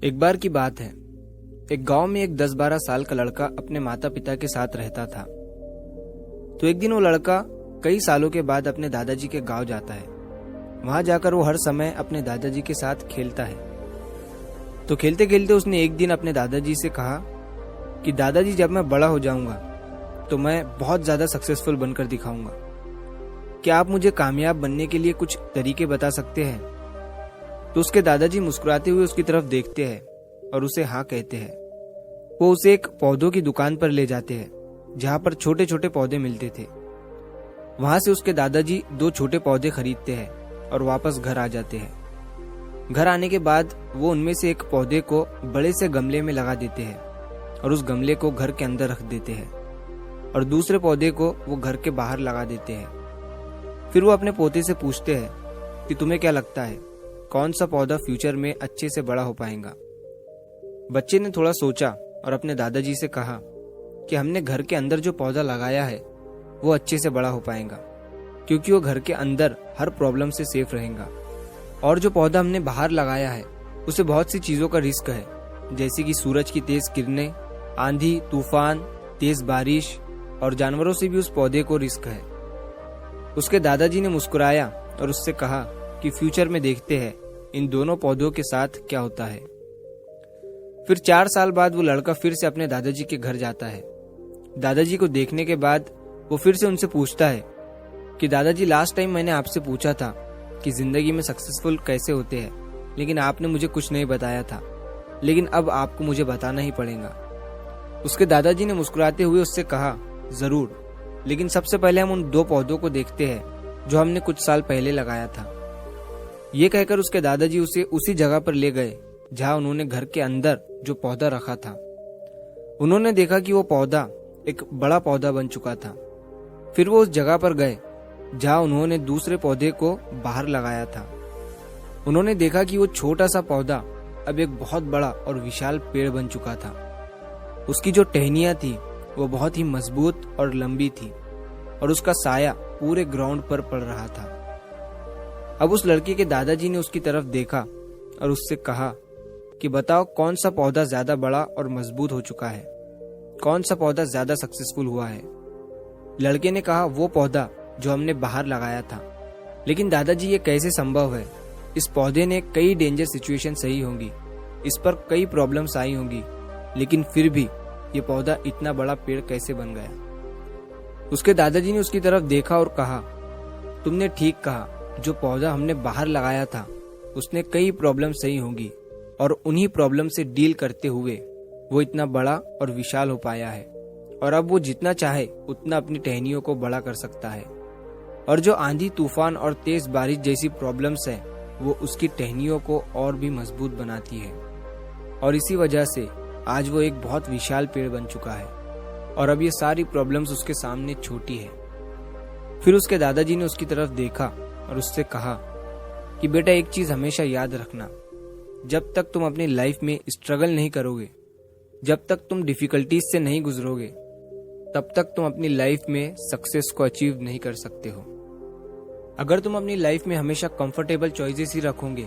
एक बार की बात है, एक गांव में एक 10-12 साल का लड़का अपने माता पिता के साथ रहता था। तो एक दिन वो लड़का कई सालों के बाद अपने दादाजी के गांव जाता है। वहां जाकर वो हर समय अपने दादाजी के साथ खेलता है। तो खेलते खेलते उसने एक दिन अपने दादाजी से कहा कि दादाजी, जब मैं बड़ा हो जाऊंगा तो मैं बहुत ज्यादा सक्सेसफुल बनकर दिखाऊंगा। क्या आप मुझे कामयाब बनने के लिए कुछ तरीके बता सकते हैं? तो उसके दादाजी मुस्कुराते हुए उसकी तरफ देखते हैं और उसे हाँ कहते हैं। वो उसे एक पौधों की दुकान पर ले जाते हैं जहाँ पर छोटे छोटे पौधे मिलते थे। वहां से उसके दादाजी 2 छोटे पौधे खरीदते हैं और वापस घर आ जाते हैं। घर आने के बाद वो उनमें से एक पौधे को बड़े से गमले में लगा देते हैं और उस गमले को घर के अंदर रख देते हैं और दूसरे पौधे को वो घर के बाहर लगा देते हैं। फिर वो अपने पोते से पूछते हैं कि तुम्हें क्या लगता है, कौन सा पौधा फ्यूचर में अच्छे से बड़ा हो पाएगा? बच्चे ने थोड़ा सोचा और अपने दादाजी से कहा कि हमने घर के अंदर जो पौधा लगाया है वो अच्छे से बड़ा हो पाएगा, क्योंकि वो घर के अंदर हर प्रॉब्लम से सेफ रहेगा। और जो पौधा हमने बाहर लगाया है उसे बहुत सी चीजों का रिस्क है, जैसे कि सूरज की तेज किरणें, आंधी, तूफान, तेज बारिश और जानवरों से भी उस पौधे को रिस्क है। उसके दादाजी ने मुस्कुराया और उससे कहा कि फ्यूचर में देखते हैं इन दोनों पौधों के साथ क्या होता है। फिर 4 साल बाद वो लड़का फिर से अपने दादाजी के घर जाता है। दादाजी को देखने के बाद वो फिर से उनसे पूछता है कि दादाजी, लास्ट टाइम मैंने आपसे पूछा था कि जिंदगी में सक्सेसफुल कैसे होते हैं, लेकिन आपने मुझे कुछ नहीं बताया था, लेकिन अब आपको मुझे बताना ही पड़ेगा। उसके दादाजी ने मुस्कुराते हुए उससे कहा, जरूर, लेकिन सबसे पहले हम उन 2 पौधों को देखते हैं जो हमने कुछ साल पहले लगाया था। ये कहकर उसके दादाजी उसे उसी जगह पर ले गए जहां उन्होंने घर के अंदर जो पौधा रखा था। उन्होंने देखा कि वो पौधा एक बड़ा पौधा बन चुका था। फिर वो उस जगह पर गए जहां उन्होंने दूसरे पौधे को बाहर लगाया था। उन्होंने देखा कि वो छोटा सा पौधा अब एक बहुत बड़ा और विशाल पेड़ बन चुका था। उसकी जो टहनियां थी वो बहुत ही मजबूत और लंबी थी और उसका साया पूरे ग्राउंड पर पड़ रहा था। अब उस लड़के के दादाजी ने उसकी तरफ देखा और उससे कहा कि बताओ, कौन सा पौधा ज्यादा बड़ा और मजबूत हो चुका है, कौन सा पौधा ज्यादा सक्सेसफुल हुआ है? लड़के ने कहा, वो पौधा जो हमने बाहर लगाया था। लेकिन दादाजी, ये कैसे संभव है? इस पौधे ने कई डेंजर सिचुएशन सही होंगी, इस पर कई प्रॉब्लम्स आई होंगी, लेकिन फिर भी ये पौधा इतना बड़ा पेड़ कैसे बन गया? उसके दादाजी ने उसकी तरफ देखा और कहा, तुमने ठीक कहा, जो पौधा हमने बाहर लगाया था उसने कई प्रॉब्लम सही होंगी और उन्हीं प्रॉब्लम से डील करते हुए वो इतना बड़ा और विशाल हो पाया है और अब वो जितना चाहे उतना अपनी टहनियों को बड़ा कर सकता है। और जो आंधी, तूफान और तेज बारिश जैसी प्रॉब्लम्स है वो उसकी टहनियों को और भी मजबूत बनाती है और इसी वजह से आज वो एक बहुत विशाल पेड़ बन चुका है और अब ये सारी प्रॉब्लम्स उसके सामने छोटी है। फिर उसके दादाजी ने उसकी तरफ देखा और उससे कहा कि बेटा, एक चीज हमेशा याद रखना, जब तक तुम अपनी लाइफ में स्ट्रगल नहीं करोगे, जब तक तुम डिफिकल्टीज से नहीं गुजरोगे, तब तक तुम अपनी लाइफ में सक्सेस को अचीव नहीं कर सकते हो। अगर तुम अपनी लाइफ में हमेशा कंफर्टेबल चॉइसेस ही रखोगे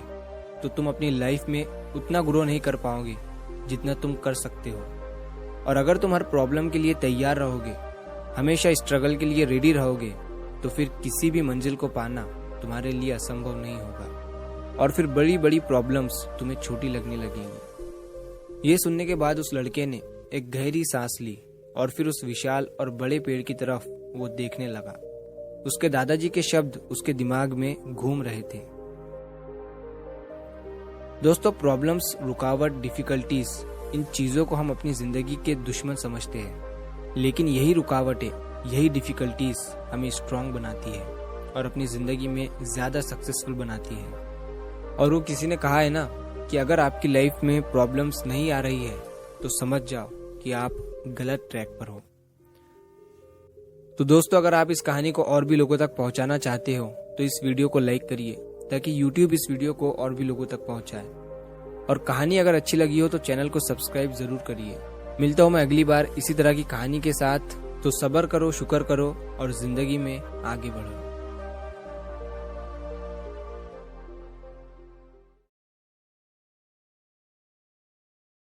तो तुम अपनी लाइफ में उतना ग्रो नहीं कर पाओगे जितना तुम कर सकते हो। और अगर तुम हर प्रॉब्लम के लिए तैयार रहोगे, हमेशा स्ट्रगल के लिए रेडी रहोगे, तो फिर किसी भी मंजिल को पाना तुम्हारे लिए असंभव नहीं होगा और फिर बड़ी बड़ी प्रॉब्लम्स तुम्हें छोटी लगने लगेंगी। ये सुनने के बाद उस लड़के ने एक गहरी सांस ली और फिर उस विशाल और बड़े पेड़ की तरफ वो देखने लगा। उसके दादाजी के शब्द उसके दिमाग में घूम रहे थे। दोस्तों, प्रॉब्लम्स, रुकावट, डिफिकल्टीज, इन चीजों को हम अपनी जिंदगी के दुश्मन समझते हैं, लेकिन यही रुकावटें, यही डिफिकल्टीज हमें स्ट्रांग बनाती है और अपनी जिंदगी में ज्यादा सक्सेसफुल बनाती है। और वो किसी ने कहा है ना कि अगर आपकी लाइफ में प्रॉब्लम्स नहीं आ रही है तो समझ जाओ कि आप गलत ट्रैक पर हो। तो दोस्तों, अगर आप इस कहानी को और भी लोगों तक पहुंचाना चाहते हो तो इस वीडियो को लाइक करिए ताकि YouTube इस वीडियो को और भी लोगों तक पहुंचाए। और कहानी अगर अच्छी लगी हो तो चैनल को सब्सक्राइब जरूर करिए। मिलता हूं मैं अगली बार इसी तरह की कहानी के साथ। तो सब्र करो, शुक्र करो और जिंदगी में आगे बढ़ो।